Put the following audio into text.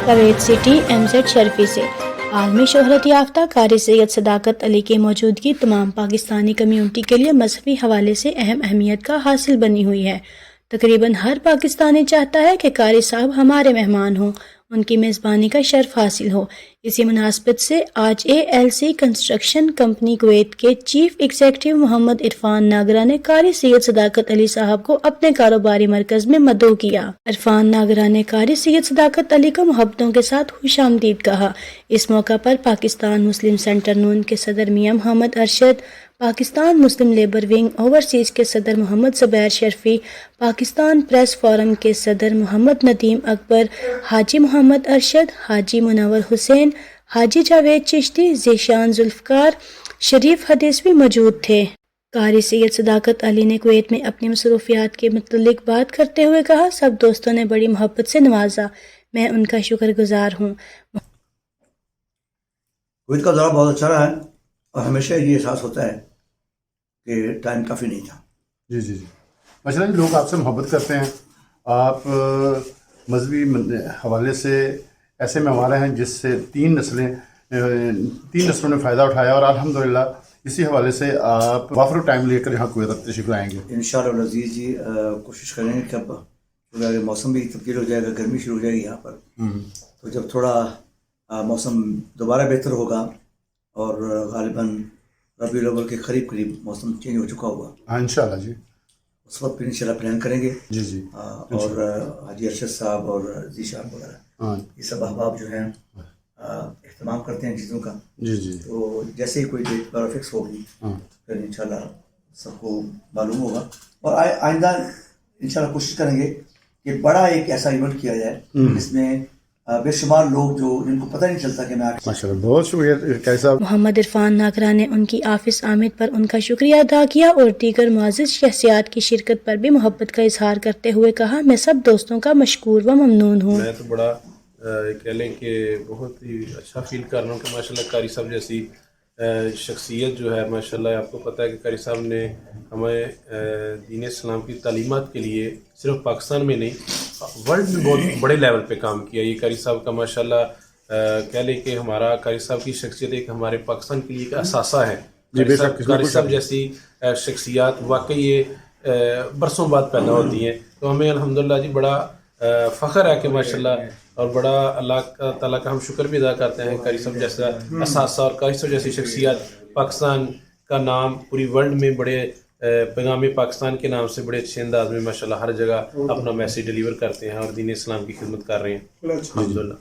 Kuwait city MZ Sharfi سے عالمی شہرت یافتہ قاری سید صداقت علی کی موجودگی تمام پاکستانی کمیونٹی کے لیے مذہبی حوالے سے اہم اہمیت کا حاصل بنی ہوئی ہے۔ تقریباً ہر پاکستانی چاہتا ہے کہ قاری صاحب ہمارے مہمان ہوں، ان کی میزبانی کا شرف حاصل ہو۔ اسی مناسبت سے آج ALC کنسٹرکشن کمپنی کویت کے چیف ایگزیکٹو محمد عرفان ناگرہ نے قاری سید صداقت علی صاحب کو اپنے کاروباری مرکز میں مدعو کیا۔ عرفان ناگرہ نے قاری سید صداقت علی کو محبتوں کے ساتھ خوش آمدید کہا۔ اس موقع پر پاکستان مسلم سینٹر نون کے صدر میاں محمد ارشد، پاکستان مسلم لیبر ونگ اوورسیز کے صدر محمد زبیر شرفی، پاکستان پریس فورم کے صدر محمد ندیم اکبر، حاجی محمد ارشد، حاجی منور حسین، حاجی جاوید چشتی، ذیشان ذوالفقار، شریف حدیث بھی موجود تھے۔ قاری سید صداقت علی نے کویت میں اپنی مصروفیات کے متعلق بات کرتے ہوئے کہا، سب دوستوں نے بڑی محبت سے نوازا، میں ان کا شکر گزار ہوں۔ کویت کا دورہ بہت اچھا رہا ہے اور ہمیشہ یہ احساس ہوتا ہے کہ ٹائم کافی نہیں تھا۔ جی مثلا لوگ آپ سے محبت کرتے ہیں، آپ مذہبی حوالے سے ایسے میں ہمارے ہیں جس سے تین نسلوں نے فائدہ اٹھایا، اور الحمدللہ اسی حوالے سے آپ وافر ٹائم لے کر یہاں کویت تشریف لائیں گے۔ انشاءاللہ العزیز جی کوشش کریں گے کہ اب موسم بھی تبدیل ہو جائے گا، گرمی شروع ہو جائے گی یہاں پر، تو جب تھوڑا موسم دوبارہ بہتر ہوگا اور غالباً ربیع الاول کے قریب موسم چینج ہو چکا ہوگا، ہاں انشاءاللہ جی اس وقت پھر انشاءاللہ پلان کریں گے۔ جی اور حاجی ارشد صاحب اور ذیشان وغیرہ یہ سب احباب جو ہیں اہتمام کرتے ہیں چیزوں کا، جی تو جیسے ہی کوئی ڈیٹ وغیرہ فکس ہوگی پھر انشاءاللہ سب کو معلوم ہوگا، اور آئندہ انشاءاللہ کوشش کریں گے کہ بڑا ایک ایسا ایونٹ کیا جائے جس میں بے شمار لوگ جو جن کو پتہ نہیں چلتا کہ میں ماشاءاللہ بہت شکریہ کیسا محمد عرفان ناگرہ نے ان کی آفس آمد پر ان کا شکریہ ادا کیا اور دیگر معزز شخصیات کی شرکت پر بھی محبت کا اظہار کرتے ہوئے کہا، میں سب دوستوں کا مشکور و ممنون ہوں۔ میں تو بڑا کہہ لیں کہ بہت ہی اچھا فیل کر رہا ہوں کہ ماشاءاللہ قاری صاحب جیسی شخصیت جو ہے، ماشاءاللہ آپ کو پتہ ہے کہ قاری صاحب نے ہمیں دین اسلام کی تعلیمات کے لیے صرف پاکستان میں نہیں ورلڈ میں بہت بڑے لیول پہ کام کیا۔ یہ قاری صاحب کا ماشاءاللہ کہہ لیں کہ ہمارا قاری صاحب کی شخصیت ایک ہمارے پاکستان کے لیے ایک اثاثہ ہے۔ قاری صاحب جیسی شخصیات واقعی یہ برسوں بعد پیدا ہوتی ہیں، تو ہمیں الحمدللہ جی بڑا فخر ہے کہ ماشاءاللہ، اور بڑا اللہ تعالیٰ کا ہم شکر بھی ادا کرتے ہیں۔ قاری صاحب جیسا اثاثہ اور قاری صاحب جیسی شخصیات پاکستان کا نام پوری ورلڈ میں بڑے پیغام پاکستان کے نام سے بڑے اچھے انداز میں ماشاءاللہ ہر جگہ اپنا میسیج ڈیلیور کرتے ہیں اور دین اسلام کی خدمت کر رہے ہیں الحمدللہ۔